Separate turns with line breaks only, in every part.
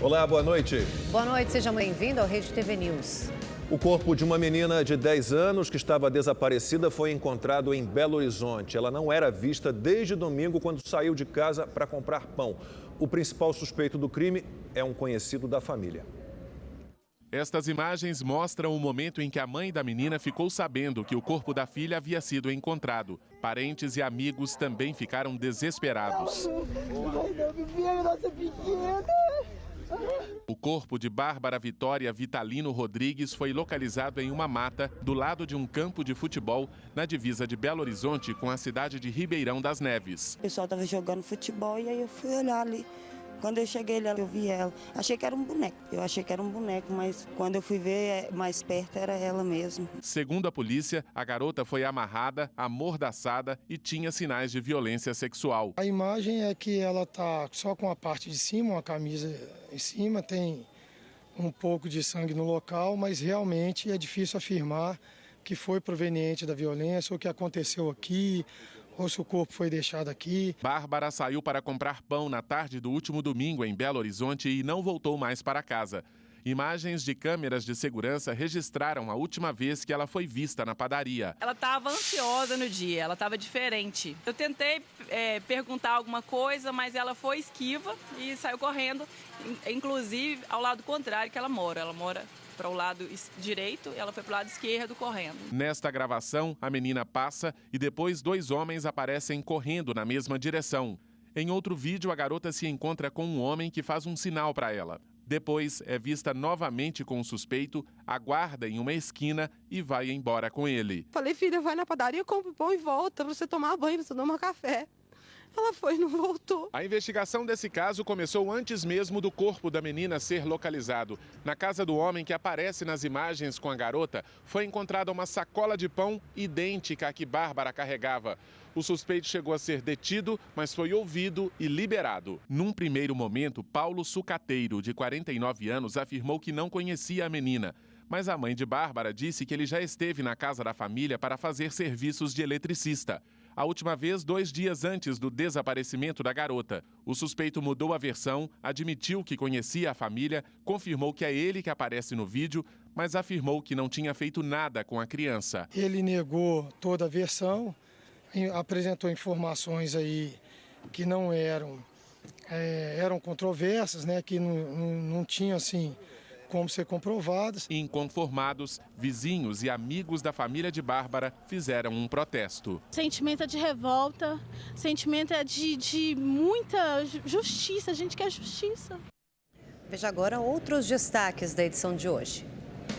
Olá, boa noite.
Boa noite, seja bem-vindo ao Rede TV News.
O corpo de uma menina de 10 anos que estava desaparecida foi encontrado em Belo Horizonte. Ela não era vista desde domingo, quando saiu de casa para comprar pão. O principal suspeito do crime é um conhecido da família.
Estas imagens mostram o momento em que a mãe da menina ficou sabendo que o corpo da filha havia sido encontrado. Parentes e amigos também ficaram desesperados. O corpo de Bárbara Vitória Vitalino Rodrigues foi localizado em uma mata do lado de um campo de futebol na divisa de Belo Horizonte com a cidade de Ribeirão das Neves.
O pessoal estava jogando futebol e aí eu fui olhar ali. Quando eu cheguei lá, eu vi ela. Achei que era um boneco. Mas quando eu fui ver mais perto, era ela mesmo.
Segundo a polícia, a garota foi amarrada, amordaçada e tinha sinais de violência sexual.
A imagem é que ela está só com a parte de cima, uma camisa em cima, tem um pouco de sangue no local, mas realmente é difícil afirmar que foi proveniente da violência ou que aconteceu aqui, ou se o corpo foi deixado aqui.
Bárbara saiu para comprar pão na tarde do último domingo em Belo Horizonte e não voltou mais para casa. Imagens de câmeras de segurança registraram a última vez que ela foi vista na padaria.
Ela estava ansiosa no dia, ela estava diferente. Eu tentei perguntar alguma coisa, mas ela foi esquiva e saiu correndo, inclusive ao lado contrário que ela mora. Ela mora para o lado direito, ela foi para o lado esquerdo correndo.
Nesta gravação, a menina passa e depois 2 homens aparecem correndo na mesma direção. Em outro vídeo, a garota se encontra com um homem que faz um sinal para ela. Depois, é vista novamente com o suspeito, aguarda em uma esquina e vai embora com ele.
Falei, filha, vai na padaria, compra o pão e volta para você tomar banho, para você tomar café. Ela foi e não voltou.
A investigação desse caso começou antes mesmo do corpo da menina ser localizado. Na casa do homem que aparece nas imagens com a garota, foi encontrada uma sacola de pão idêntica à que Bárbara carregava. O suspeito chegou a ser detido, mas foi ouvido e liberado. Num primeiro momento, Paulo Sucateiro, de 49 anos, afirmou que não conhecia a menina. Mas a mãe de Bárbara disse que ele já esteve na casa da família para fazer serviços de eletricista. A última vez, 2 dias antes do desaparecimento da garota. O suspeito mudou a versão, admitiu que conhecia a família, confirmou que é ele que aparece no vídeo, mas afirmou que não tinha feito nada com a criança.
Ele negou toda a versão, apresentou informações aí que não eram controversas, né, que não tinham assim como ser comprovadas.
Inconformados, vizinhos e amigos da família de Bárbara fizeram um protesto.
Sentimento é de revolta, sentimento é de muita justiça, a gente quer justiça.
Veja agora outros destaques da edição de hoje.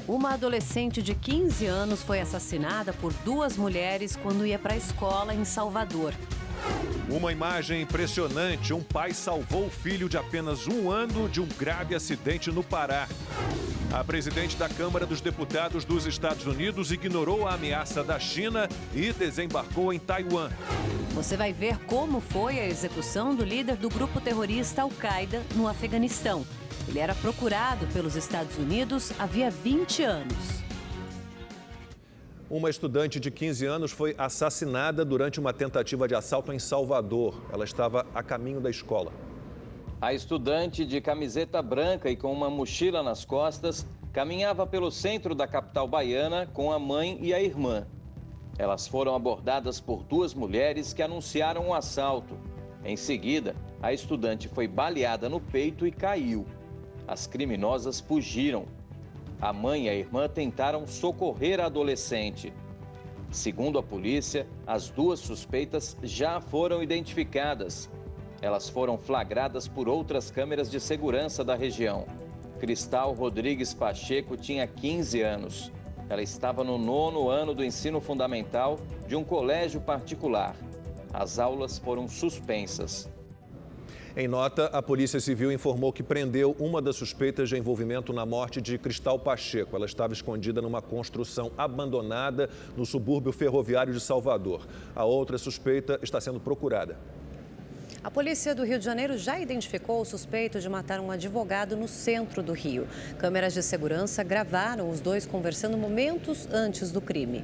Uma adolescente de 15 anos foi assassinada por 2 mulheres quando ia para a escola em Salvador.
Uma imagem impressionante. Um pai salvou o filho de apenas 1 ano de um grave acidente no Pará. A presidente da Câmara dos Deputados dos Estados Unidos ignorou a ameaça da China e desembarcou em Taiwan.
Você vai ver como foi a execução do líder do grupo terrorista Al-Qaeda no Afeganistão. Ele era procurado pelos Estados Unidos havia 20 anos.
Uma estudante de 15 anos foi assassinada durante uma tentativa de assalto em Salvador. Ela estava a caminho da escola.
A estudante de camiseta branca e com uma mochila nas costas caminhava pelo centro da capital baiana com a mãe e a irmã. Elas foram abordadas por 2 mulheres que anunciaram um assalto. Em seguida, a estudante foi baleada no peito e caiu. As criminosas fugiram. A mãe e a irmã tentaram socorrer a adolescente. Segundo a polícia, as 2 suspeitas já foram identificadas. Elas foram flagradas por outras câmeras de segurança da região. Cristal Rodrigues Pacheco tinha 15 anos. Ela estava no 9º ano do ensino fundamental de um colégio particular. As aulas foram suspensas.
Em nota, a Polícia Civil informou que prendeu uma das suspeitas de envolvimento na morte de Cristal Pacheco. Ela estava escondida numa construção abandonada no subúrbio ferroviário de Salvador. A outra suspeita está sendo procurada.
A polícia do Rio de Janeiro já identificou o suspeito de matar um advogado no centro do Rio. Câmeras de segurança gravaram os 2 conversando momentos antes do crime.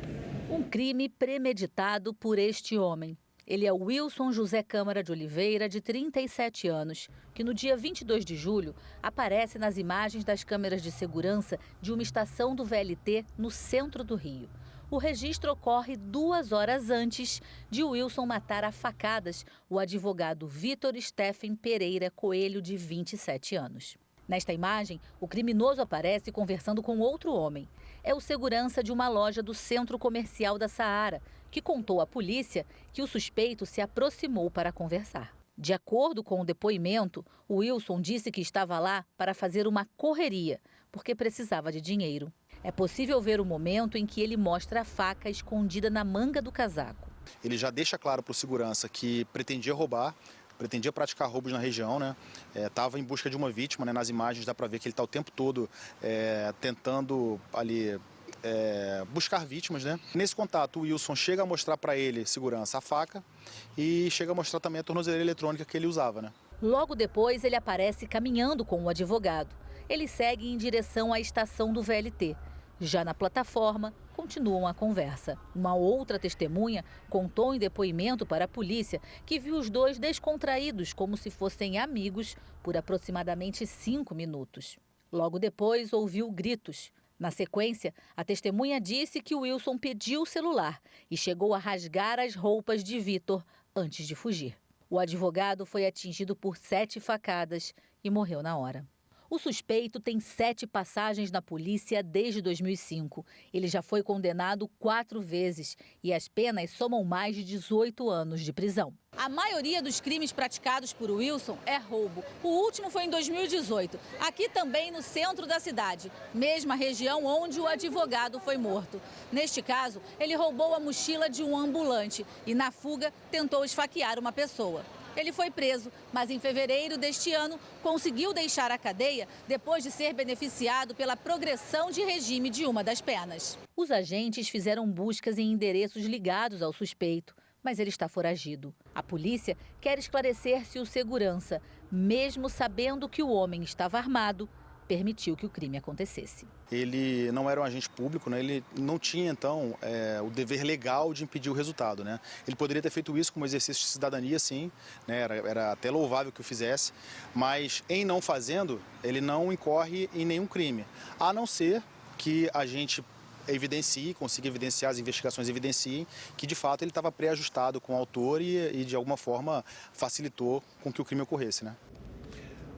Um crime premeditado por este homem. Ele é o Wilson José Câmara de Oliveira, de 37 anos, que no dia 22 de julho aparece nas imagens das câmeras de segurança de uma estação do VLT no centro do Rio. O registro ocorre 2 horas antes de Wilson matar a facadas o advogado Vitor Stephen Pereira Coelho, de 27 anos. Nesta imagem, o criminoso aparece conversando com outro homem. É o segurança de uma loja do Centro Comercial da Saara, que contou à polícia que o suspeito se aproximou para conversar. De acordo com o depoimento, o Wilson disse que estava lá para fazer uma correria, porque precisava de dinheiro. É possível ver o momento em que ele mostra a faca escondida na manga do casaco.
Ele já deixa claro para o segurança que pretendia roubar, pretendia praticar roubos na região, né? Estava em busca de uma vítima, né? Nas imagens dá para ver que ele está o tempo todo tentando ali buscar vítimas, né? Nesse contato, o Wilson chega a mostrar para ele, segurança, a faca e chega a mostrar também a tornozeleira eletrônica que ele usava, né?
Logo depois, ele aparece caminhando com o advogado. Ele segue em direção à estação do VLT. Já na plataforma, continuam a conversa. Uma outra testemunha contou em depoimento para a polícia que viu os dois descontraídos, como se fossem amigos, por aproximadamente 5 minutos. Logo depois, ouviu gritos. Na sequência, a testemunha disse que o Wilson pediu o celular e chegou a rasgar as roupas de Vitor antes de fugir. O advogado foi atingido por 7 facadas e morreu na hora. O suspeito tem 7 passagens na polícia desde 2005. Ele já foi condenado 4 vezes e as penas somam mais de 18 anos de prisão. A maioria dos crimes praticados por Wilson é roubo. O último foi em 2018, aqui também no centro da cidade, mesma região onde o advogado foi morto. Neste caso, ele roubou a mochila de um ambulante e, na fuga, tentou esfaquear uma pessoa. Ele foi preso, mas em fevereiro deste ano conseguiu deixar a cadeia depois de ser beneficiado pela progressão de regime de uma das penas. Os agentes fizeram buscas em endereços ligados ao suspeito, mas ele está foragido. A polícia quer esclarecer se o segurança, mesmo sabendo que o homem estava armado, permitiu que o crime acontecesse.
Ele não era um agente público, né? Ele não tinha, então, o dever legal de impedir o resultado, né? Ele poderia ter feito isso como exercício de cidadania, sim, né? Era até louvável que o fizesse, mas em não fazendo, ele não incorre em nenhum crime, a não ser que a gente consiga evidenciar, as investigações evidenciem que, de fato, ele estava pré-ajustado com o autor e, de alguma forma, facilitou com que o crime ocorresse, né?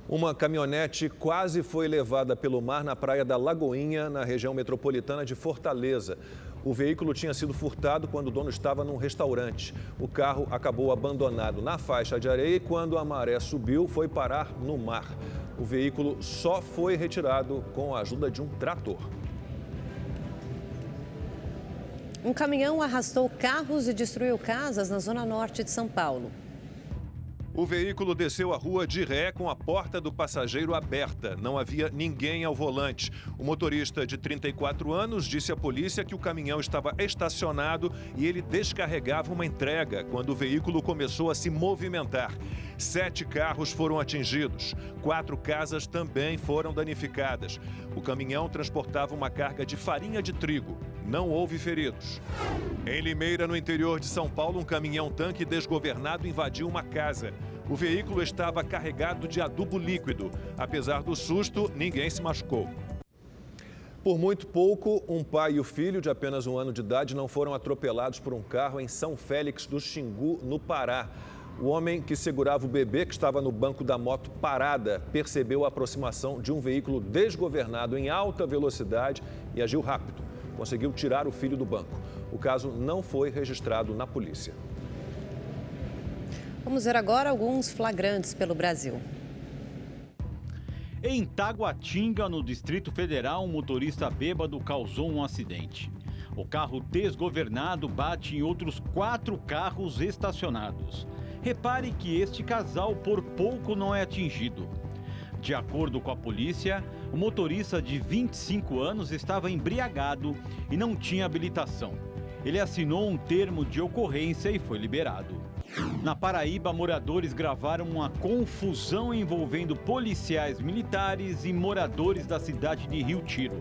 Uma caminhonete quase foi levada pelo mar na praia da Lagoinha, na região metropolitana de Fortaleza. O veículo tinha sido furtado quando o dono estava num restaurante. O carro acabou abandonado na faixa de areia e, quando a maré subiu, foi parar no mar. O veículo só foi retirado com a ajuda de um trator.
Um caminhão arrastou carros e destruiu casas na zona norte de São Paulo.
O veículo desceu a rua de ré com a porta do passageiro aberta. Não havia ninguém ao volante. O motorista, de 34 anos, disse à polícia que o caminhão estava estacionado e ele descarregava uma entrega quando o veículo começou a se movimentar. 7 carros foram atingidos. 4 casas também foram danificadas. O caminhão transportava uma carga de farinha de trigo. Não houve feridos. Em Limeira, no interior de São Paulo, um caminhão-tanque desgovernado invadiu uma casa. O veículo estava carregado de adubo líquido. Apesar do susto, ninguém se machucou. Por muito pouco, um pai e o filho de apenas 1 ano de idade não foram atropelados por um carro em São Félix do Xingu, no Pará. O homem que segurava o bebê, que estava no banco da moto parada, percebeu a aproximação de um veículo desgovernado em alta velocidade e agiu rápido. Conseguiu tirar o filho do banco. O caso não foi registrado na polícia.
Vamos ver agora alguns flagrantes pelo Brasil.
Em Taguatinga, no Distrito Federal, um motorista bêbado causou um acidente. O carro desgovernado bate em outros 4 carros estacionados. Repare que este casal por pouco não é atingido. De acordo com a polícia, o motorista de 25 anos estava embriagado e não tinha habilitação. Ele assinou um termo de ocorrência e foi liberado. Na Paraíba, moradores gravaram uma confusão envolvendo policiais militares e moradores da cidade de Rio Tiro.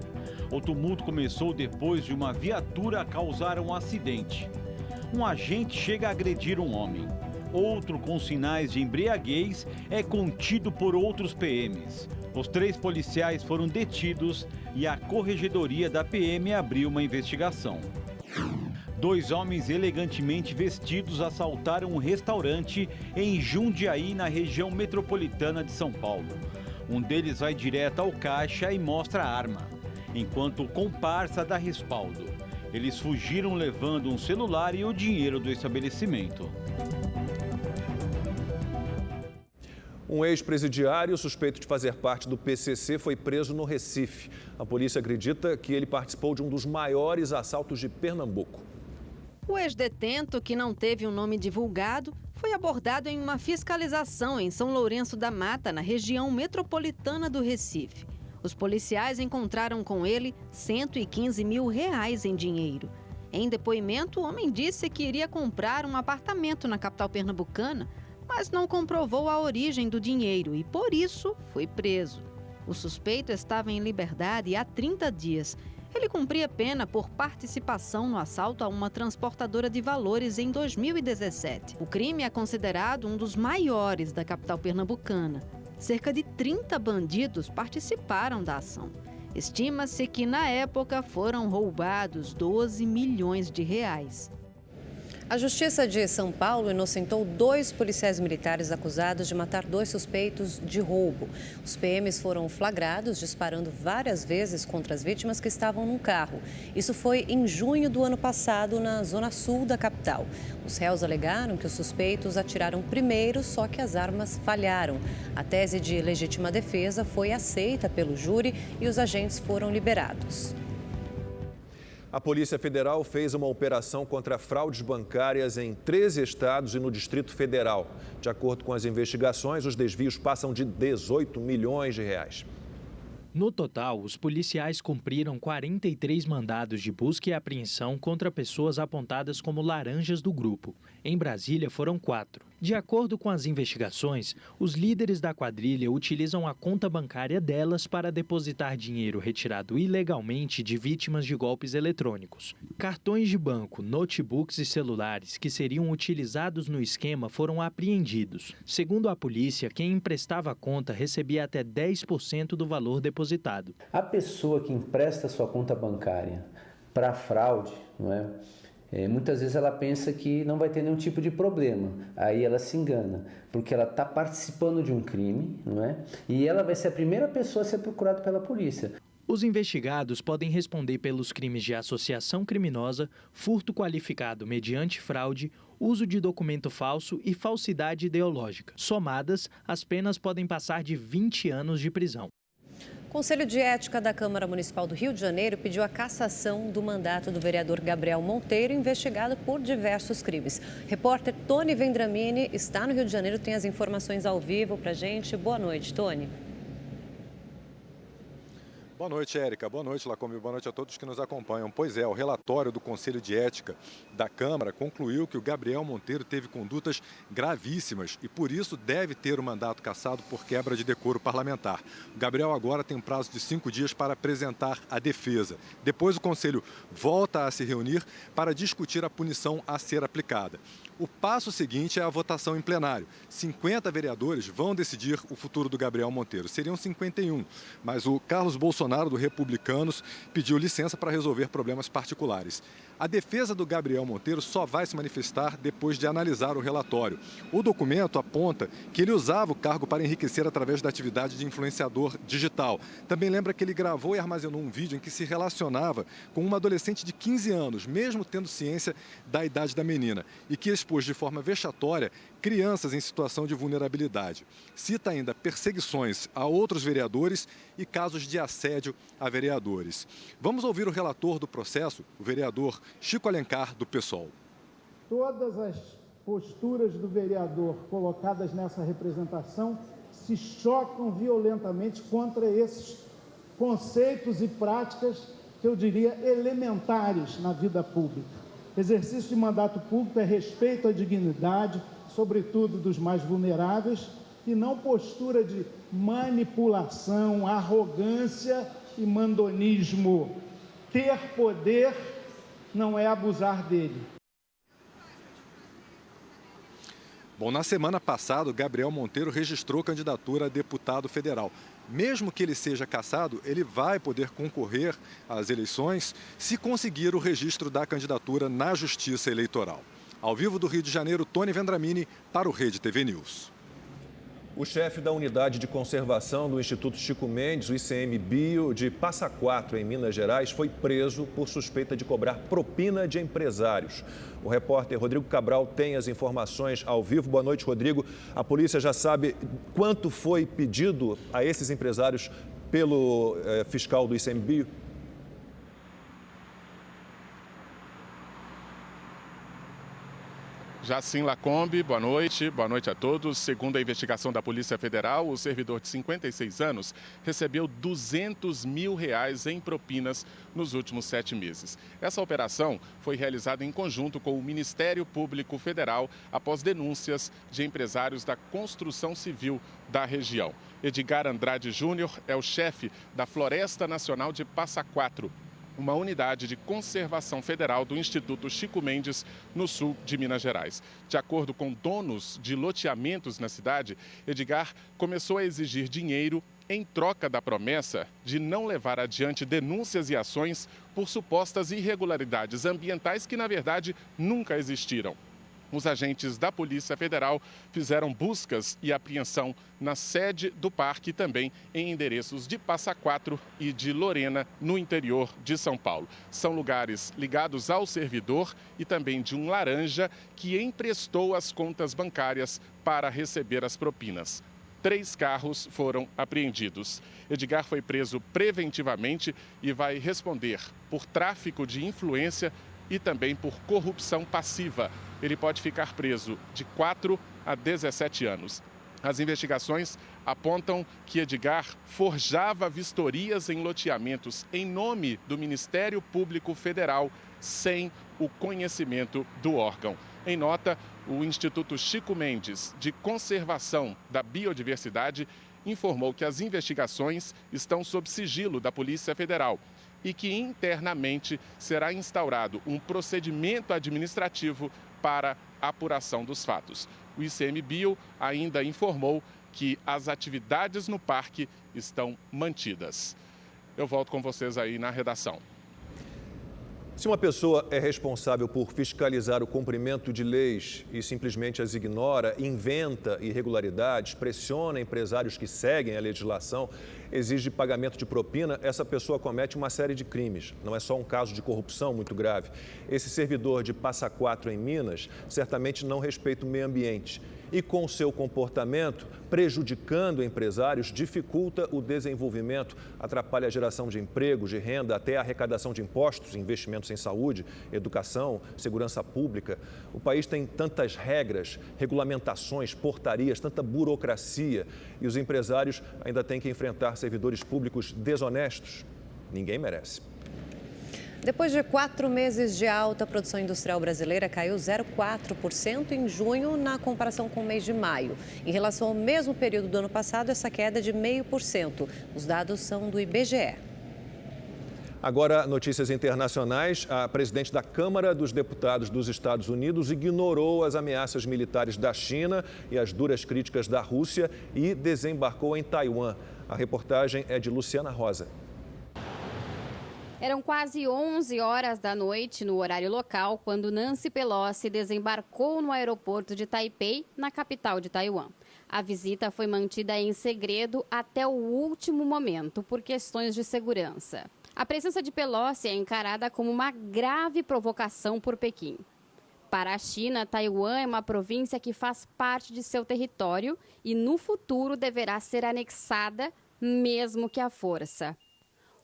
O tumulto começou depois de uma viatura causar um acidente. um agente chega a agredir um homem. Outro com sinais de embriaguez é contido por outros PMs. Os 3 policiais foram detidos e a corregedoria da PM abriu uma investigação. 2 homens elegantemente vestidos assaltaram um restaurante em Jundiaí, na região metropolitana de São Paulo. Um deles vai direto ao caixa e mostra a arma, enquanto o comparsa dá respaldo. Eles fugiram levando um celular e o dinheiro do estabelecimento.
Um ex-presidiário suspeito de fazer parte do PCC foi preso no Recife. A polícia acredita que ele participou de um dos maiores assaltos de Pernambuco.
O ex-detento, que não teve um nome divulgado, foi abordado em uma fiscalização em São Lourenço da Mata, na região metropolitana do Recife. Os policiais encontraram com ele R$115 mil em dinheiro. Em depoimento, o homem disse que iria comprar um apartamento na capital pernambucana, mas não comprovou a origem do dinheiro e, por isso, foi preso. O suspeito estava em liberdade há 30 dias. Ele cumpria pena por participação no assalto a uma transportadora de valores em 2017. O crime é considerado um dos maiores da capital pernambucana. Cerca de 30 bandidos participaram da ação. Estima-se que, na época, foram roubados R$12 milhões.
A Justiça de São Paulo inocentou 2 policiais militares acusados de matar 2 suspeitos de roubo. Os PMs foram flagrados disparando várias vezes contra as vítimas que estavam num carro. Isso foi em junho do ano passado, na zona sul da capital. Os réus alegaram que os suspeitos atiraram primeiro, só que as armas falharam. A tese de legítima defesa foi aceita pelo júri e os agentes foram liberados.
A Polícia Federal fez uma operação contra fraudes bancárias em 13 estados e no Distrito Federal. De acordo com as investigações, os desvios passam de R$18 milhões.
No total, os policiais cumpriram 43 mandados de busca e apreensão contra pessoas apontadas como laranjas do grupo. Em Brasília, foram 4. De acordo com as investigações, os líderes da quadrilha utilizam a conta bancária delas para depositar dinheiro retirado ilegalmente de vítimas de golpes eletrônicos. Cartões de banco, notebooks e celulares que seriam utilizados no esquema foram apreendidos. Segundo a polícia, quem emprestava a conta recebia até 10% do valor depositado.
A pessoa que empresta sua conta bancária para fraude, não é? Muitas vezes ela pensa que não vai ter nenhum tipo de problema, aí ela se engana, porque ela está participando de um crime, não é? E ela vai ser a primeira pessoa a ser procurada pela polícia.
Os investigados podem responder pelos crimes de associação criminosa, furto qualificado mediante fraude, uso de documento falso e falsidade ideológica. Somadas, as penas podem passar de 20 anos de prisão.
O Conselho de Ética da Câmara Municipal do Rio de Janeiro pediu a cassação do mandato do vereador Gabriel Monteiro, investigado por diversos crimes. Repórter Tony Vendramini está no Rio de Janeiro, tem as informações ao vivo para a gente. Boa noite, Tony.
Boa noite, Érica. Boa noite, Lacombe. Boa noite a todos que nos acompanham. Pois é, o relatório do Conselho de Ética da Câmara concluiu que o Gabriel Monteiro teve condutas gravíssimas e, por isso, deve ter o mandato cassado por quebra de decoro parlamentar. O Gabriel agora tem um prazo de 5 dias para apresentar a defesa. Depois, o Conselho volta a se reunir para discutir a punição a ser aplicada. O passo seguinte é a votação em plenário. 50 vereadores vão decidir o futuro do Gabriel Monteiro. Seriam 51, mas o Carlos Bolsonaro, do Republicanos, pediu licença para resolver problemas particulares. A defesa do Gabriel Monteiro só vai se manifestar depois de analisar o relatório. O documento aponta que ele usava o cargo para enriquecer através da atividade de influenciador digital. Também lembra que ele gravou e armazenou um vídeo em que se relacionava com uma adolescente de 15 anos, mesmo tendo ciência da idade da menina, e que expôs de forma vexatória crianças em situação de vulnerabilidade. Cita ainda perseguições a outros vereadores e casos de assédio a vereadores. Vamos ouvir o relator do processo, o vereador Chico Alencar, do PSOL.
Todas as posturas do vereador colocadas nessa representação se chocam violentamente contra esses conceitos e práticas que eu diria elementares na vida pública. Exercício de mandato público é respeito à dignidade, sobretudo dos mais vulneráveis, e não postura de manipulação, arrogância e mandonismo. Ter poder não é abusar dele.
Bom, na semana passada, o Gabriel Monteiro registrou candidatura a deputado federal. Mesmo que ele seja cassado, ele vai poder concorrer às eleições se conseguir o registro da candidatura na Justiça Eleitoral. Ao vivo do Rio de Janeiro, Tony Vendramini para o Rede TV News.
O chefe da Unidade de Conservação do Instituto Chico Mendes, o ICMBio, de Passa Quatro, em Minas Gerais, foi preso por suspeita de cobrar propina de empresários. O repórter Rodrigo Cabral tem as informações ao vivo. Boa noite, Rodrigo. A polícia já sabe quanto foi pedido a esses empresários pelo fiscal do ICMBio?
Jacim Lacombe, boa noite a todos. Segundo a investigação da Polícia Federal, o servidor de 56 anos recebeu R$200 mil em propinas nos últimos 7 meses. Essa operação foi realizada em conjunto com o Ministério Público Federal após denúncias de empresários da construção civil da região. Edgar Andrade Júnior é o chefe da Floresta Nacional de Passa Quatro, uma unidade de conservação federal do Instituto Chico Mendes, no sul de Minas Gerais. De acordo com donos de loteamentos na cidade, Edgar começou a exigir dinheiro em troca da promessa de não levar adiante denúncias e ações por supostas irregularidades ambientais que, na verdade, nunca existiram. Os agentes da Polícia Federal fizeram buscas e apreensão na sede do parque e também em endereços de Passa Quatro e de Lorena, no interior de São Paulo. São lugares ligados ao servidor e também de um laranja que emprestou as contas bancárias para receber as propinas. 3 carros foram apreendidos. Edgar foi preso preventivamente e vai responder por tráfico de influência e também por corrupção passiva. Ele pode ficar preso de 4 a 17 anos. As investigações apontam que Edgar forjava vistorias em loteamentos em nome do Ministério Público Federal sem o conhecimento do órgão. Em nota, o Instituto Chico Mendes de Conservação da Biodiversidade informou que as investigações estão sob sigilo da Polícia Federal e que internamente será instaurado um procedimento administrativo para a apuração dos fatos. O ICMBio ainda informou que as atividades no parque estão mantidas. Eu volto com vocês aí na redação.
Se uma pessoa é responsável por fiscalizar o cumprimento de leis e simplesmente as ignora, inventa irregularidades, pressiona empresários que seguem a legislação, exige pagamento de propina, essa pessoa comete uma série de crimes. Não é só um caso de corrupção muito grave. Esse servidor de Passa Quatro em Minas certamente não respeita o meio ambiente. E com seu comportamento, prejudicando empresários, dificulta o desenvolvimento, atrapalha a geração de empregos, de renda, até a arrecadação de impostos, investimentos em saúde, educação, segurança pública. O país tem tantas regras, regulamentações, portarias, tanta burocracia e os empresários ainda têm que enfrentar servidores públicos desonestos. Ninguém merece.
Depois de 4 meses de alta, a produção industrial brasileira caiu 0,4% em junho na comparação com o mês de maio. Em relação ao mesmo período do ano passado, essa queda é de 0,5%. Os dados são do IBGE.
Agora, notícias internacionais. A presidente da Câmara dos Deputados dos Estados Unidos ignorou as ameaças militares da China e as duras críticas da Rússia e desembarcou em Taiwan. A reportagem é de Luciana Rosa.
Eram quase 11 horas da noite no horário local quando Nancy Pelosi desembarcou no aeroporto de Taipei, na capital de Taiwan. A visita foi mantida em segredo até o último momento por questões de segurança. A presença de Pelosi é encarada como uma grave provocação por Pequim. Para a China, Taiwan é uma província que faz parte de seu território e no futuro deverá ser anexada, mesmo que à força.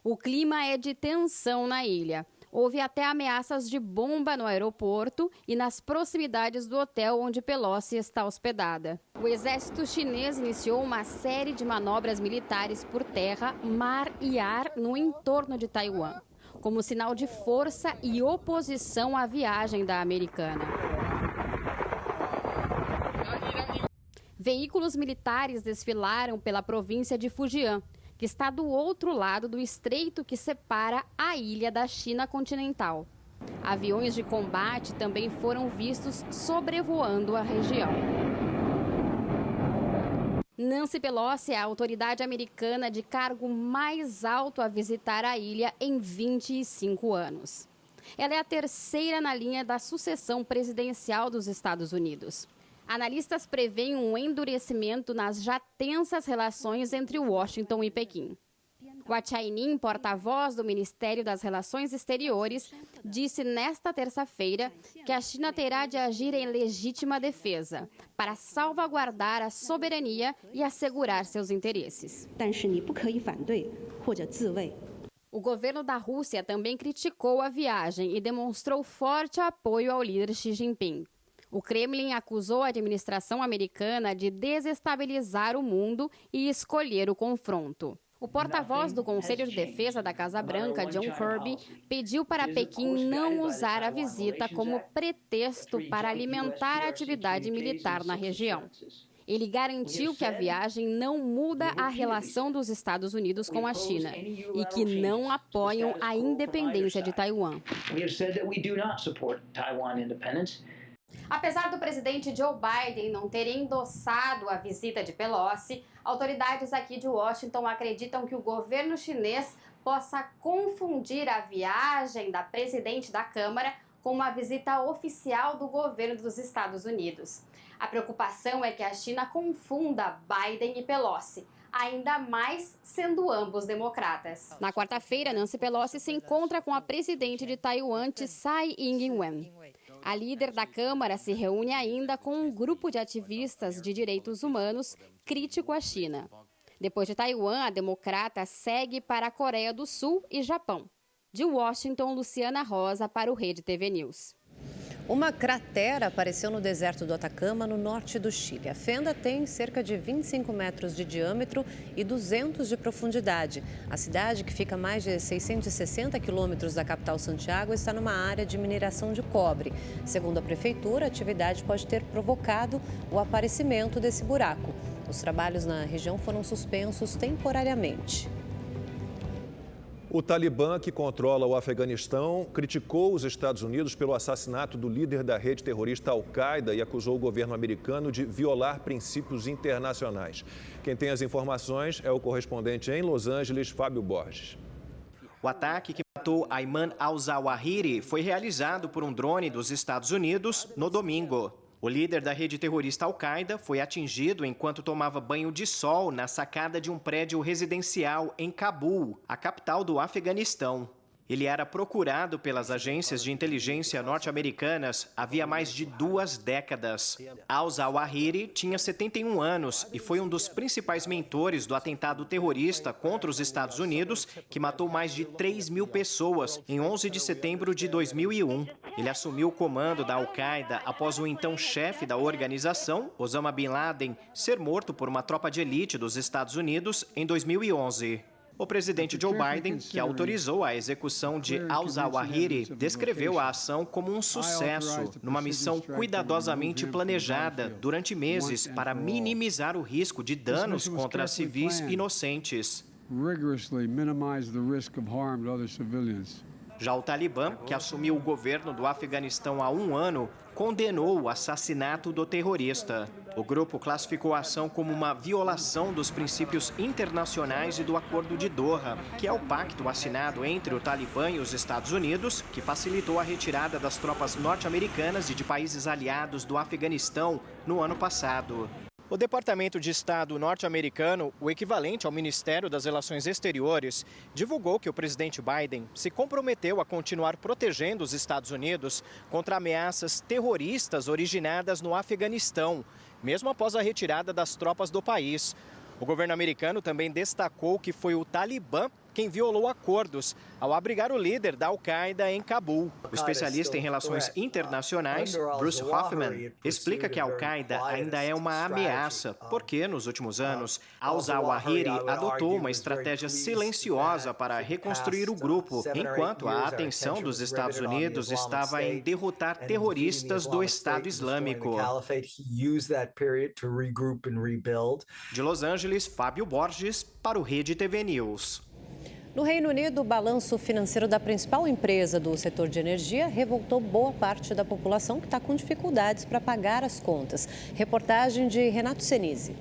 O clima é de tensão na ilha. Houve até ameaças de bomba no aeroporto e nas proximidades do hotel onde Pelosi está hospedada. O exército chinês iniciou uma série de manobras militares por terra, mar e ar no entorno de Taiwan, como sinal de força e oposição à viagem da americana. Veículos militares desfilaram pela província de Fujian, que está do outro lado do estreito que separa a ilha da China continental. Aviões de combate também foram vistos sobrevoando a região. Nancy Pelosi é a autoridade americana de cargo mais alto a visitar a ilha em 25 anos. Ela é a terceira na linha da sucessão presidencial dos Estados Unidos. Analistas preveem um endurecimento nas já tensas relações entre Washington e Pequim. Hua Chunying, porta-voz do Ministério das Relações Exteriores, disse nesta terça-feira que a China terá de agir em legítima defesa para salvaguardar a soberania e assegurar seus interesses. O governo da Rússia também criticou a viagem e demonstrou forte apoio ao líder Xi Jinping. O Kremlin acusou a administração americana de desestabilizar o mundo e escolher o confronto. O porta-voz do Conselho de Defesa da Casa Branca, John Kirby, pediu para Pequim não usar a visita como pretexto para alimentar a atividade militar na região. Ele garantiu que a viagem não muda a relação dos Estados Unidos com a China e que não apoiam a independência de Taiwan. Apesar do presidente Joe Biden não ter endossado a visita de Pelosi, autoridades aqui de Washington acreditam que o governo chinês possa confundir a viagem da presidente da Câmara com uma visita oficial do governo dos Estados Unidos. A preocupação é que a China confunda Biden e Pelosi, ainda mais sendo ambos democratas. Na quarta-feira, Nancy Pelosi se encontra com a presidente de Taiwan, Tsai Ing-wen. A líder da Câmara se reúne ainda com um grupo de ativistas de direitos humanos crítico à China. Depois de Taiwan, a democrata segue para a Coreia do Sul e Japão. De Washington, Luciana Rosa para o Rede TV News.
Uma cratera apareceu no deserto do Atacama, no norte do Chile. A fenda tem cerca de 25 metros de diâmetro e 200 de profundidade. A cidade, que fica a mais de 660 quilômetros da capital Santiago, está numa área de mineração de cobre. Segundo a prefeitura, a atividade pode ter provocado o aparecimento desse buraco. Os trabalhos na região foram suspensos temporariamente.
O Talibã, que controla o Afeganistão, criticou os Estados Unidos pelo assassinato do líder da rede terrorista Al-Qaeda e acusou o governo americano de violar princípios internacionais. Quem tem as informações é o correspondente em Los Angeles, Fábio Borges.
O ataque que matou Ayman al-Zawahiri foi realizado por um drone dos Estados Unidos no domingo. O líder da rede terrorista Al-Qaeda foi atingido enquanto tomava banho de sol na sacada de um prédio residencial em Cabul, a capital do Afeganistão. Ele era procurado pelas agências de inteligência norte-americanas havia mais de 2 décadas. Al-Zawahiri tinha 71 anos e foi um dos principais mentores do atentado terrorista contra os Estados Unidos, que matou mais de 3.000 pessoas em 11 de setembro de 2001. Ele assumiu o comando da Al-Qaeda após o então chefe da organização, Osama Bin Laden, ser morto por uma tropa de elite dos Estados Unidos em 2011. O presidente Joe Biden, que autorizou a execução de al-Zawahiri, descreveu a ação como um sucesso, numa missão cuidadosamente planejada durante meses para minimizar o risco de danos contra civis inocentes. Já o Talibã, que assumiu o governo do Afeganistão há 1 ano, condenou o assassinato do terrorista. O grupo classificou a ação como uma violação dos princípios internacionais e do Acordo de Doha, que é o pacto assinado entre o Talibã e os Estados Unidos, que facilitou a retirada das tropas norte-americanas e de países aliados do Afeganistão no ano passado. O Departamento de Estado norte-americano, o equivalente ao Ministério das Relações Exteriores, divulgou que o presidente Biden se comprometeu a continuar protegendo os Estados Unidos contra ameaças terroristas originadas no Afeganistão, mesmo após a retirada das tropas do país. O governo americano também destacou que foi o Talibã quem violou acordos ao abrigar o líder da Al-Qaeda em Cabul. O especialista em relações internacionais, Bruce Hoffman, explica que a Al-Qaeda ainda é uma ameaça, porque, nos últimos anos, al-Zawahiri adotou uma estratégia silenciosa para reconstruir o grupo, enquanto a atenção dos Estados Unidos estava em derrotar terroristas do Estado Islâmico. De Los Angeles, Fábio Borges, para o Rede TV News.
No Reino Unido, o balanço financeiro da principal empresa do setor de energia revoltou boa parte da população que está com dificuldades para pagar as contas. Reportagem de Renato Senise.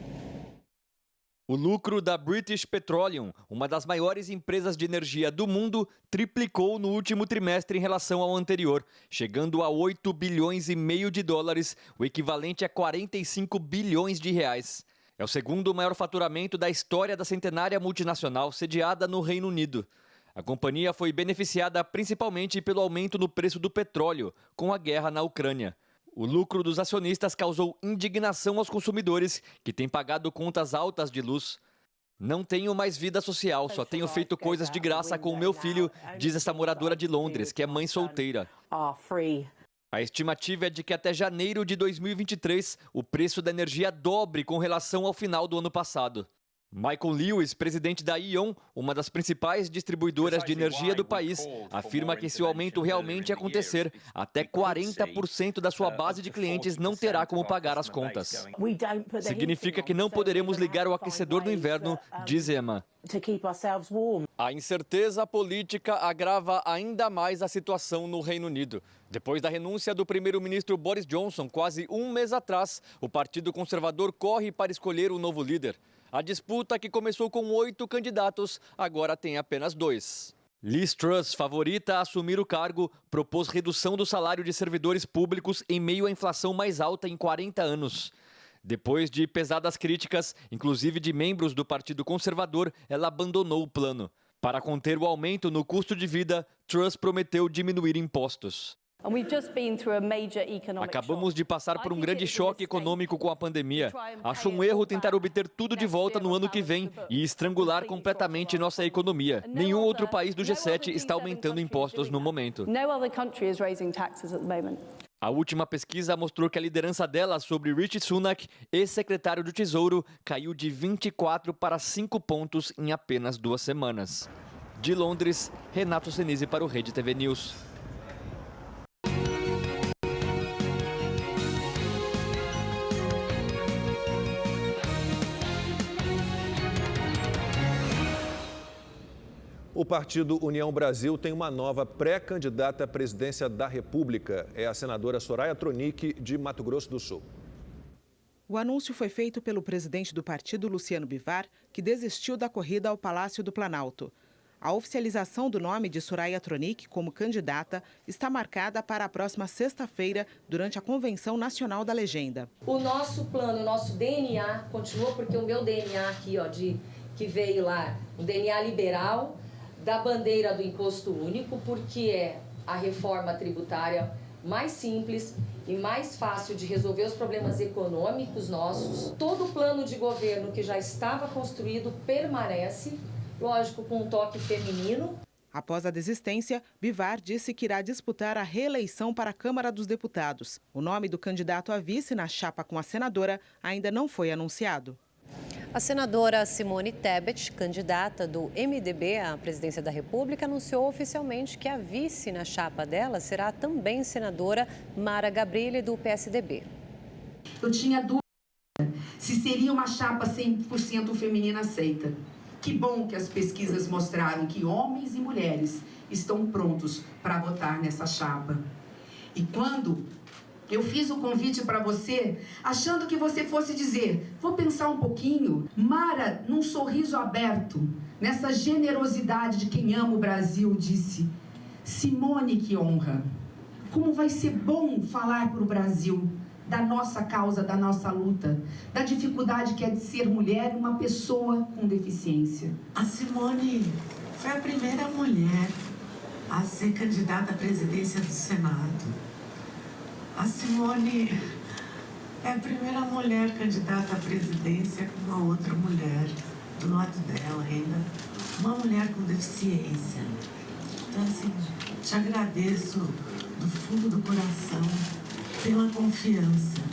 O lucro da British Petroleum, uma das maiores empresas de energia do mundo, triplicou no último trimestre em relação ao anterior, chegando a 8 bilhões e meio de dólares, o equivalente a 45 bilhões de reais. É o segundo maior faturamento da história da centenária multinacional sediada no Reino Unido. A companhia foi beneficiada principalmente pelo aumento no preço do petróleo, com a guerra na Ucrânia. O lucro dos acionistas causou indignação aos consumidores, que têm pagado contas altas de luz. Não tenho mais vida social, só tenho feito coisas de graça com o meu filho, diz essa moradora de Londres, que é mãe solteira. A estimativa é de que até janeiro de 2023, o preço da energia dobre com relação ao final do ano passado. Michael Lewis, presidente da E.ON, uma das principais distribuidoras de energia do país, afirma que se o aumento realmente acontecer, até 40% da sua base de clientes não terá como pagar as contas. Significa que não poderemos ligar o aquecedor no inverno, diz Emma. A incerteza política agrava ainda mais a situação no Reino Unido. Depois da renúncia do primeiro-ministro Boris Johnson, quase um mês atrás, o Partido Conservador corre para escolher o novo líder. A disputa, que começou com 8 candidatos, agora tem apenas 2. Liz Truss, favorita a assumir o cargo, propôs redução do salário de servidores públicos em meio à inflação mais alta em 40 anos. Depois de pesadas críticas, inclusive de membros do Partido Conservador, ela abandonou o plano. Para conter o aumento no custo de vida, Truss prometeu diminuir impostos. Acabamos de passar por um grande choque econômico com a pandemia. Acho um erro tentar obter tudo de volta no ano que vem e estrangular completamente nossa economia. Nenhum outro país do G7 está aumentando impostos no momento. A última pesquisa mostrou que a liderança dela sobre Rishi Sunak, ex-secretário do Tesouro, caiu de 24 para 5 pontos em apenas 2 semanas. De Londres, Renato Senise para o Rede TV News.
O partido União Brasil tem uma nova pré-candidata à presidência da República. É a senadora Soraya Tronic, de Mato Grosso do Sul.
O anúncio foi feito pelo presidente do partido, Luciano Bivar, que desistiu da corrida ao Palácio do Planalto. A oficialização do nome de Soraya Tronic como candidata está marcada para a próxima sexta-feira, durante a Convenção Nacional da Legenda.
O nosso plano, o nosso DNA continuou, porque o meu DNA aqui, que veio lá, o DNA liberal, da bandeira do imposto único, porque é a reforma tributária mais simples e mais fácil de resolver os problemas econômicos nossos. Todo o plano de governo que já estava construído permanece, lógico, com um toque feminino.
Após a desistência, Bivar disse que irá disputar a reeleição para a Câmara dos Deputados. O nome do candidato a vice na chapa com a senadora ainda não foi anunciado.
A senadora Simone Tebet, candidata do MDB à presidência da República, anunciou oficialmente que a vice na chapa dela será também senadora Mara Gabrilli, do PSDB.
Eu tinha dúvida se seria uma chapa 100% feminina aceita. Que bom que as pesquisas mostraram que homens e mulheres estão prontos para votar nessa chapa. E quando eu fiz o convite para você, achando que você fosse dizer, vou pensar um pouquinho, Mara, num sorriso aberto, nessa generosidade de quem ama o Brasil, disse, Simone, que honra. Como vai ser bom falar para o Brasil da nossa causa, da nossa luta, da dificuldade que é de ser mulher e uma pessoa com deficiência.
A Simone foi a primeira mulher a ser candidata à presidência do Senado. A Simone é a primeira mulher candidata à presidência com uma outra mulher do lado dela ainda, uma mulher com deficiência. Então, assim, te agradeço do fundo do coração pela confiança.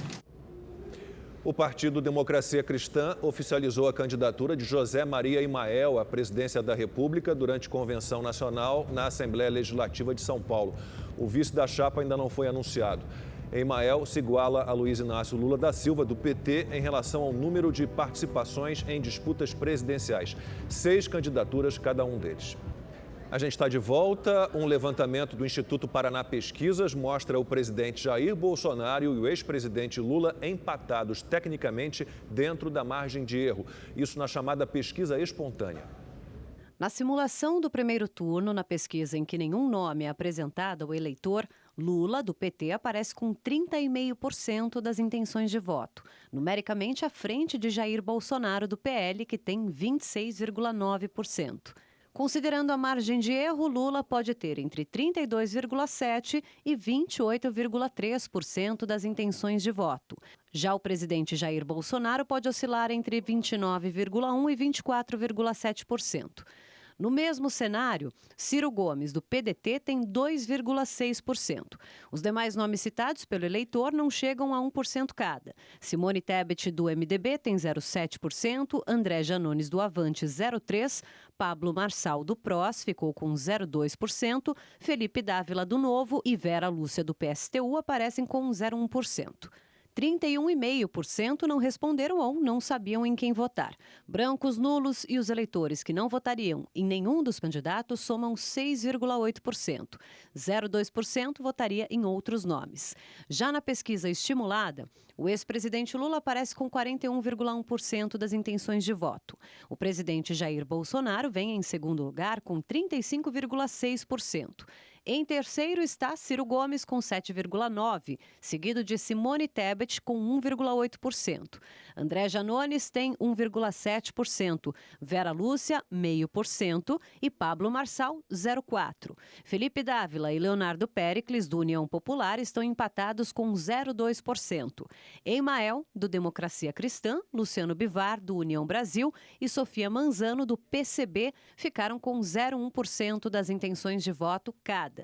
O Partido Democracia Cristã oficializou a candidatura de José Maria Imael à presidência da República durante convenção nacional na Assembleia Legislativa de São Paulo. O vice da chapa ainda não foi anunciado. Imael se iguala a Luiz Inácio Lula da Silva, do PT, em relação ao número de participações em disputas presidenciais. 6 candidaturas cada um deles. A gente está de volta. Um levantamento do Instituto Paraná Pesquisas mostra o presidente Jair Bolsonaro e o ex-presidente Lula empatados tecnicamente dentro da margem de erro. Isso na chamada pesquisa espontânea.
Na simulação do primeiro turno, na pesquisa em que nenhum nome é apresentado ao eleitor, Lula, do PT, aparece com 30,5% das intenções de voto, numericamente à frente de Jair Bolsonaro, do PL, que tem 26,9%. Considerando a margem de erro, Lula pode ter entre 32,7% e 28,3% das intenções de voto. Já o presidente Jair Bolsonaro pode oscilar entre 29,1% e 24,7%. No mesmo cenário, Ciro Gomes, do PDT, tem 2,6%. Os demais nomes citados pelo eleitor não chegam a 1% cada. Simone Tebet, do MDB, tem 0,7%, André Janones, do Avante, 0,3%, Pablo Marçal, do PROS, ficou com 0,2%, Felipe Dávila, do Novo, e Vera Lúcia, do PSTU, aparecem com 0,1%. 31,5% não responderam ou não sabiam em quem votar. Brancos, nulos e os eleitores que não votariam em nenhum dos candidatos somam 6,8%. 0,2% votaria em outros nomes. Já na pesquisa estimulada, o ex-presidente Lula aparece com 41,1% das intenções de voto. O presidente Jair Bolsonaro vem em segundo lugar com 35,6%. Em terceiro está Ciro Gomes, com 7,9%, seguido de Simone Tebet, com 1,8%. André Janones tem 1,7%, Vera Lúcia, 0,5% e Pablo Marçal, 0,4%. Felipe Dávila e Leonardo Péricles, do União Popular, estão empatados com 0,2%. Emael, do Democracia Cristã, Luciano Bivar, do União Brasil e Sofia Manzano, do PCB, ficaram com 0,1% das intenções de voto cada.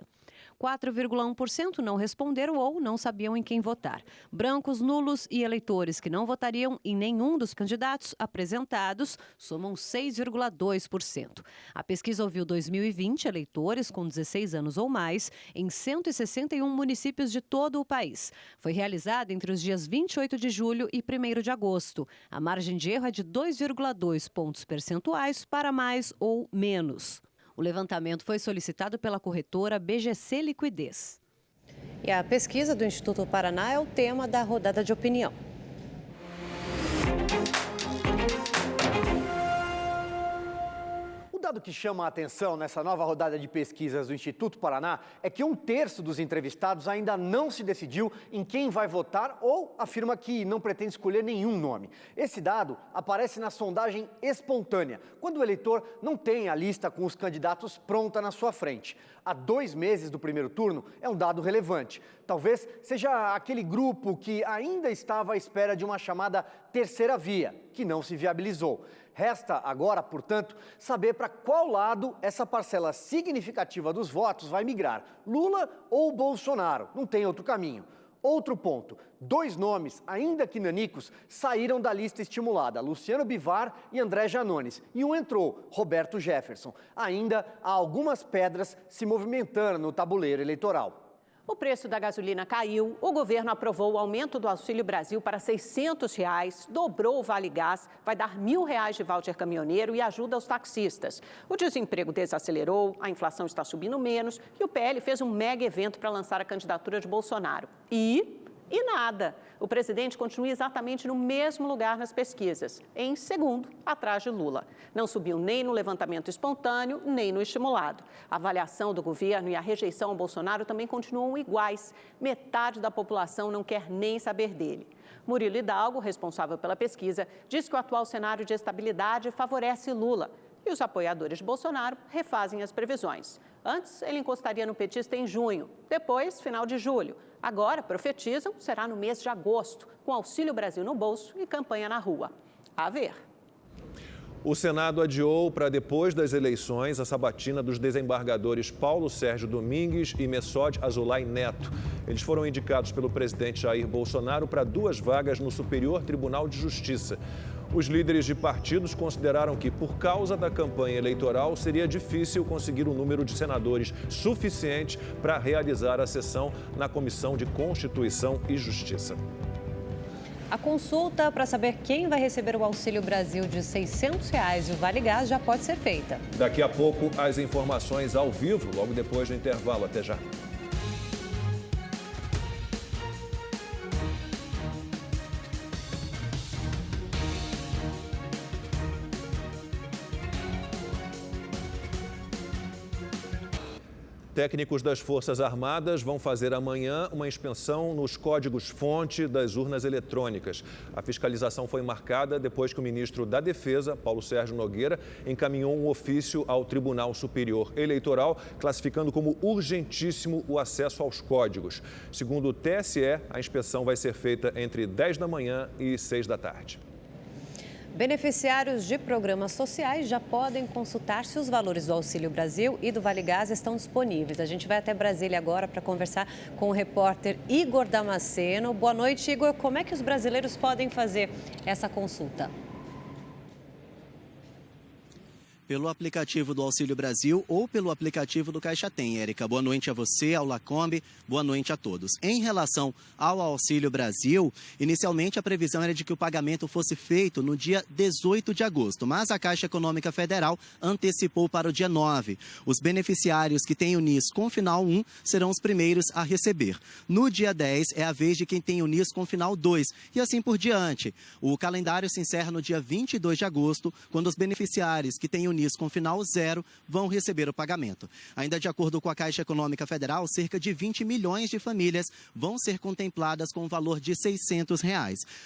4,1% não responderam ou não sabiam em quem votar. Brancos, nulos e eleitores que não votariam em nenhum dos candidatos apresentados somam 6,2%. A pesquisa ouviu 2.020 eleitores com 16 anos ou mais em 161 municípios de todo o país. Foi realizada entre os dias 28 de julho e 1º de agosto. A margem de erro é de 2,2 pontos percentuais para mais ou menos. O levantamento foi solicitado pela corretora BGC Liquidez.
E a pesquisa do Instituto Paraná é o tema da rodada de opinião.
O dado que chama a atenção nessa nova rodada de pesquisas do Instituto Paraná é que 1/3 dos entrevistados ainda não se decidiu em quem vai votar ou afirma que não pretende escolher nenhum nome. Esse dado aparece na sondagem espontânea, quando o eleitor não tem a lista com os candidatos pronta na sua frente. Há 2 meses do primeiro turno é um dado relevante. Talvez seja aquele grupo que ainda estava à espera de uma chamada terceira via, que não se viabilizou. Resta agora, portanto, saber para qual lado essa parcela significativa dos votos vai migrar, Lula ou Bolsonaro, não tem outro caminho. Outro ponto, 2 nomes, ainda que nanicos, saíram da lista estimulada, Luciano Bivar e André Janones, e um entrou, Roberto Jefferson. Ainda há algumas pedras se movimentando no tabuleiro eleitoral.
O preço da gasolina caiu, o governo aprovou o aumento do Auxílio Brasil para R$ 600, dobrou o Vale Gás, vai dar R$ 1.000 de voucher caminhoneiro e ajuda aos taxistas. O desemprego desacelerou, a inflação está subindo menos e o PL fez um mega evento para lançar a candidatura de Bolsonaro. E nada. O presidente continua exatamente no mesmo lugar nas pesquisas, em segundo, atrás de Lula. Não subiu nem no levantamento espontâneo, nem no estimulado. A avaliação do governo e a rejeição ao Bolsonaro também continuam iguais. Metade da população não quer nem saber dele. Murilo Hidalgo, responsável pela pesquisa, diz que o atual cenário de estabilidade favorece Lula. E os apoiadores de Bolsonaro refazem as previsões. Antes, ele encostaria no petista em junho, depois, final de julho. Agora, profetizam, será no mês de agosto, com Auxílio Brasil no bolso e campanha na rua. A ver.
O Senado adiou para depois das eleições a sabatina dos desembargadores Paulo Sérgio Domingues e Messode Azulay Neto. Eles foram indicados pelo presidente Jair Bolsonaro para 2 vagas no Superior Tribunal de Justiça. Os líderes de partidos consideraram que, por causa da campanha eleitoral, seria difícil conseguir um número de senadores suficiente para realizar a sessão na Comissão de Constituição e Justiça.
A consulta para saber quem vai receber o Auxílio Brasil de R$ 600 e o Vale Gás já pode ser feita.
Daqui a pouco, as informações ao vivo, logo depois do intervalo. Até já. Técnicos das Forças Armadas vão fazer amanhã uma inspeção nos códigos-fonte das urnas eletrônicas. A fiscalização foi marcada depois que o ministro da Defesa, Paulo Sérgio Nogueira, encaminhou um ofício ao Tribunal Superior Eleitoral, classificando como urgentíssimo o acesso aos códigos. Segundo o TSE, a inspeção vai ser feita entre 10 da manhã e 6 da tarde.
Beneficiários de programas sociais já podem consultar se os valores do Auxílio Brasil e do Vale Gás estão disponíveis. A gente vai até Brasília agora para conversar com o repórter Igor Damasceno. Boa noite, Igor. Como é que os brasileiros podem fazer essa consulta?
Pelo aplicativo do Auxílio Brasil ou pelo aplicativo do Caixa Tem. Érica, boa noite a você, ao Lacombe, boa noite a todos. Em relação ao Auxílio Brasil, inicialmente a previsão era de que o pagamento fosse feito no dia 18 de agosto, mas a Caixa Econômica Federal antecipou para o dia 9. Os beneficiários que têm o NIS com final 1 serão os primeiros a receber. No dia 10 é a vez de quem tem o NIS com final 2 e assim por diante. O calendário se encerra no dia 22 de agosto, quando os beneficiários que têm o NIS com final 0 vão receber o pagamento. Ainda de acordo com a Caixa Econômica Federal, cerca de 20 milhões de famílias vão ser contempladas com o valor de R$ 600.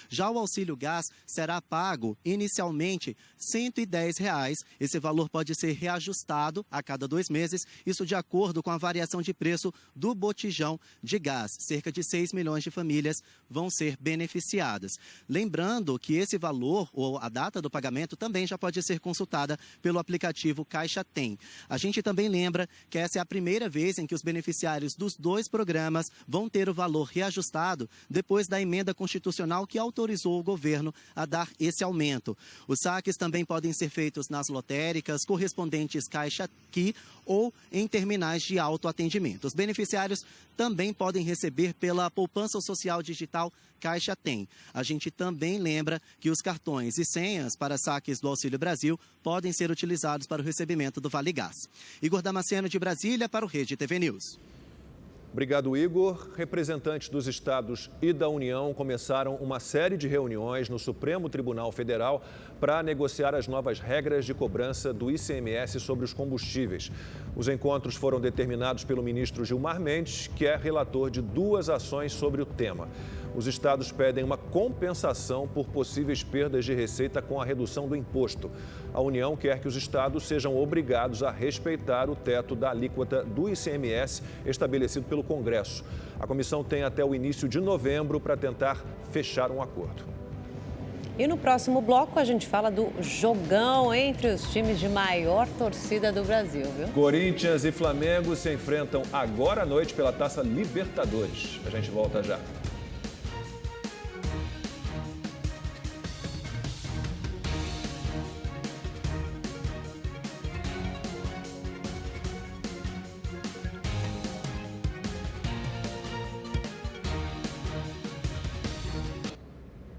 Já o Auxílio Gás será pago inicialmente R$ 110. Esse valor pode ser reajustado a cada 2 meses, isso de acordo com a variação de preço do botijão de gás. Cerca de 6 milhões de famílias vão ser beneficiadas. Lembrando que esse valor ou a data do pagamento também já pode ser consultada pelo aplicativo Caixa Tem. A gente também lembra que essa é a primeira vez em que os beneficiários dos 2 programas vão ter o valor reajustado depois da emenda constitucional que autorizou o governo a dar esse aumento. Os saques também podem ser feitos nas lotéricas, correspondentes Caixa Aqui ou em terminais de autoatendimento. Os beneficiários também podem receber pela poupança social digital Caixa Tem. A gente também lembra que os cartões e senhas para saques do Auxílio Brasil podem ser utilizados para o recebimento do Vale Gás. Igor Damasceno de Brasília para o Rede TV News.
Obrigado, Igor. Representantes dos estados e da União começaram uma série de reuniões no Supremo Tribunal Federal para negociar as novas regras de cobrança do ICMS sobre os combustíveis. Os encontros foram determinados pelo ministro Gilmar Mendes, que é relator de 2 ações sobre o tema. Os estados pedem uma compensação por possíveis perdas de receita com a redução do imposto. A União quer que os estados sejam obrigados a respeitar o teto da alíquota do ICMS estabelecido pelo Congresso. A comissão tem até o início de novembro para tentar fechar um acordo.
E no próximo bloco a gente fala do jogão entre os times de maior torcida do Brasil, viu?
Corinthians e Flamengo se enfrentam agora à noite pela Taça Libertadores. A gente volta já.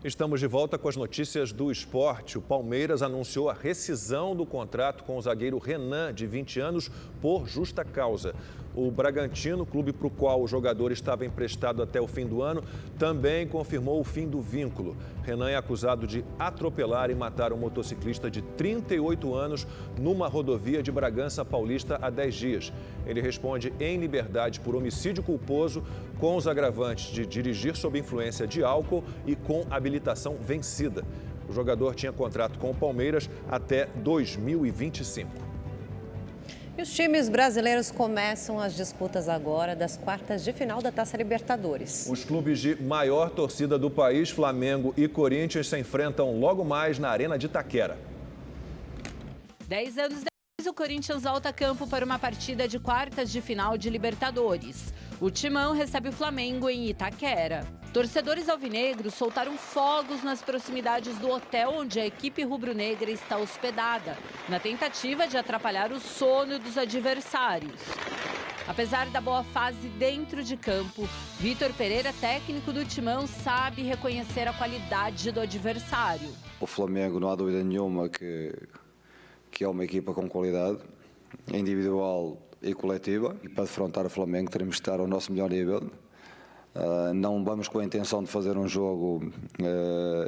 Estamos de volta com as notícias do esporte. O Palmeiras anunciou a rescisão do contrato com o zagueiro Renan, de 20 anos, por justa causa. O Bragantino, clube para o qual o jogador estava emprestado até o fim do ano, também confirmou o fim do vínculo. Renan é acusado de atropelar e matar um motociclista de 38 anos numa rodovia de Bragança Paulista há 10 dias. Ele responde em liberdade por homicídio culposo, com os agravantes de dirigir sob influência de álcool e com habilitação vencida. O jogador tinha contrato com o Palmeiras até 2025.
E os times brasileiros começam as disputas agora das quartas de final da Taça Libertadores.
Os clubes de maior torcida do país, Flamengo e Corinthians, se enfrentam logo mais na Arena de Itaquera.
10 anos depois, o Corinthians volta a campo para uma partida de quartas de final de Libertadores. O Timão recebe o Flamengo em Itaquera. Torcedores alvinegros soltaram fogos nas proximidades do hotel onde a equipe rubro-negra está hospedada, na tentativa de atrapalhar o sono dos adversários. Apesar da boa fase dentro de campo, Vitor Pereira, técnico do Timão, sabe reconhecer a qualidade do adversário.
O Flamengo, não há dúvida nenhuma que é uma equipa com qualidade individual e coletiva, e para defrontar o Flamengo teremos de estar ao nosso melhor nível. Não vamos com a intenção de fazer um jogo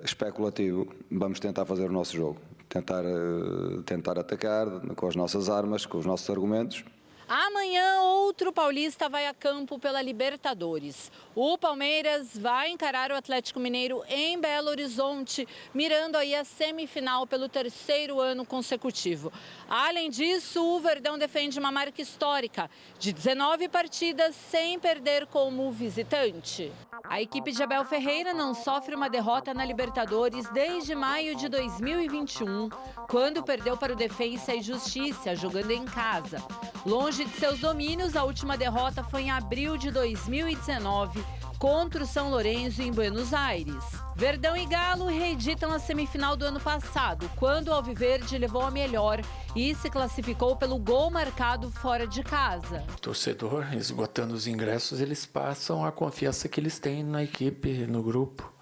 especulativo, vamos tentar fazer o nosso jogo, tentar atacar com as nossas armas, com os nossos argumentos.
Amanhã, outro paulista vai a campo pela Libertadores. O Palmeiras vai encarar o Atlético Mineiro em Belo Horizonte, mirando aí a semifinal pelo 3º ano consecutivo. Além disso, o Verdão defende uma marca histórica de 19 partidas sem perder como visitante. A equipe de Abel Ferreira não sofre uma derrota na Libertadores desde maio de 2021, quando perdeu para o Defensa e Justiça, jogando em casa. Longe de seus domínios, a última derrota foi em abril de 2019, contra o São Lourenço em Buenos Aires. Verdão e Galo reeditam a semifinal do ano passado, quando o Alviverde levou a melhor e se classificou pelo gol marcado fora de casa.
O torcedor, esgotando os ingressos, eles passam a confiança que eles têm na equipe, no grupo.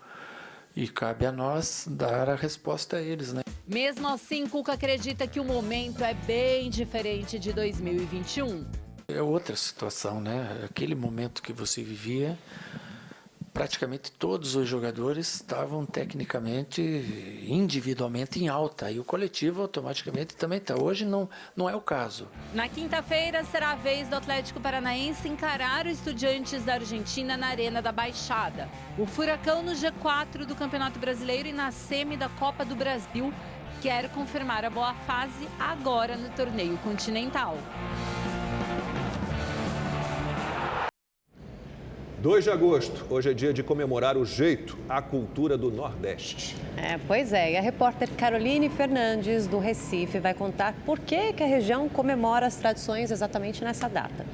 E cabe a nós dar a resposta a eles, né?
Mesmo assim, Cuca acredita que o momento é bem diferente de 2021.
É outra situação, né? Aquele momento que você vivia, praticamente todos os jogadores estavam tecnicamente, individualmente em alta. E o coletivo automaticamente também está. Hoje não é o caso.
Na quinta-feira será a vez do Atlético Paranaense encarar o Estudiantes da Argentina na Arena da Baixada. O Furacão no G4 do Campeonato Brasileiro e na semi da Copa do Brasil quer confirmar a boa fase agora no torneio continental.
2 de agosto, hoje é dia de comemorar o jeito, a cultura do Nordeste.
Pois é, e a repórter Caroline Fernandes, do Recife, vai contar por que a região comemora as tradições exatamente nessa data.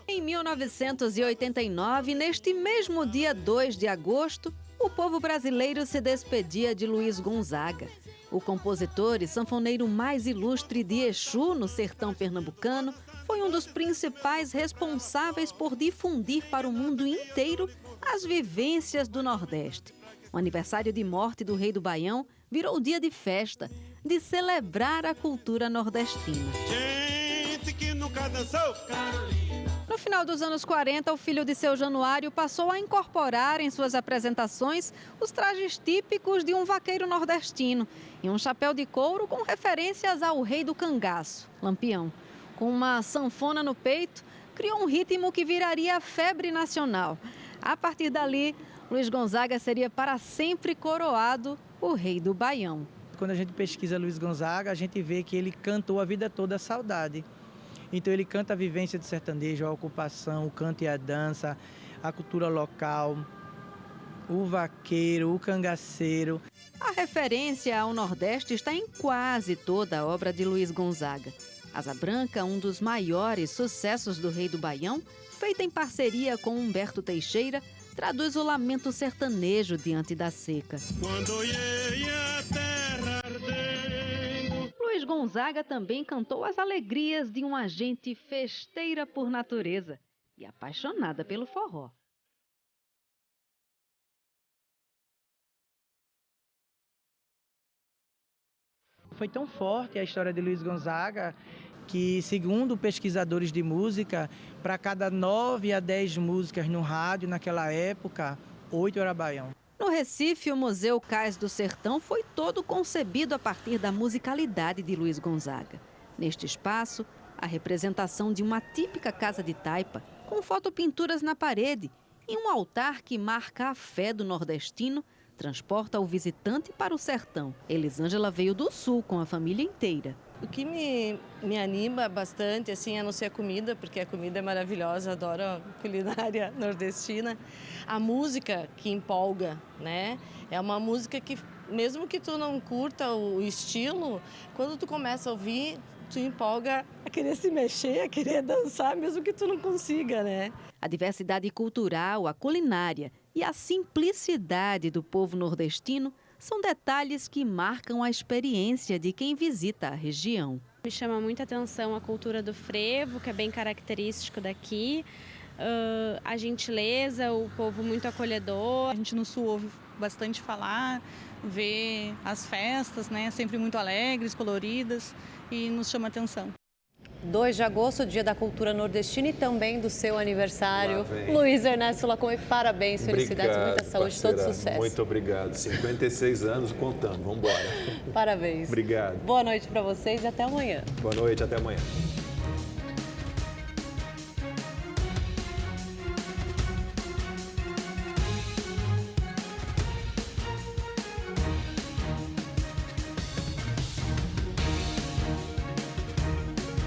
Em 1989, neste mesmo dia 2 de agosto, o povo brasileiro se despedia de Luiz Gonzaga. O compositor e sanfoneiro mais ilustre de Exu no sertão pernambucano foi um dos principais responsáveis por difundir para o mundo inteiro as vivências do Nordeste. O aniversário de morte do Rei do Baião virou dia de festa, de celebrar a cultura nordestina.
Gente que nunca dançou, Carolina.
No final dos anos 40, o filho de seu Januário passou a incorporar em suas apresentações os trajes típicos de um vaqueiro nordestino e um chapéu de couro com referências ao rei do cangaço, Lampião. Com uma sanfona no peito, criou um ritmo que viraria febre nacional. A partir dali, Luiz Gonzaga seria para sempre coroado o rei do Baião.
Quando a gente pesquisa Luiz Gonzaga, a gente vê que ele cantou a vida toda a saudade. Então ele canta a vivência do sertanejo, a ocupação, o canto e a dança, a cultura local, o vaqueiro, o cangaceiro.
A referência ao Nordeste está em quase toda a obra de Luiz Gonzaga. Asa Branca, um dos maiores sucessos do Rei do Baião, feita em parceria com Humberto Teixeira, traduz o lamento sertanejo diante da seca.
Quando a terra ardendo.
Luiz Gonzaga também cantou as alegrias de uma gente festeira por natureza e apaixonada pelo forró.
Foi tão forte a história de Luiz Gonzaga que, segundo pesquisadores de música, para cada 9 a 10 músicas no rádio naquela época, 8 era baião.
No Recife, o Museu Cais do Sertão foi todo concebido a partir da musicalidade de Luiz Gonzaga. Neste espaço, a representação de uma típica casa de taipa, com fotopinturas na parede e um altar que marca a fé do nordestino, transporta o visitante para o sertão. Elisângela veio do sul com a família inteira.
O que me anima bastante, assim, a não ser a comida, porque a comida é maravilhosa, adoro a culinária nordestina. A música que empolga, né? É uma música que, mesmo que tu não curta o estilo, quando tu começa a ouvir, tu empolga a querer se mexer, a querer dançar, mesmo que tu não consiga, né?
A diversidade cultural, a culinária e a simplicidade do povo nordestino são detalhes que marcam a experiência de quem visita a região.
Me chama muita atenção a cultura do frevo, que é bem característico daqui, a gentileza, o povo muito acolhedor.
A gente no sul ouve bastante falar, vê as festas, né, sempre muito alegres, coloridas, e nos chama atenção.
2 de agosto, Dia da Cultura Nordestina e também do seu aniversário. Luiz Ernesto Lacombe, parabéns, felicidades, muita saúde, todo sucesso.
Muito obrigado. 56 anos contando, vamos embora.
Parabéns.
Obrigado.
Boa noite para vocês e até amanhã.
Boa noite, até amanhã.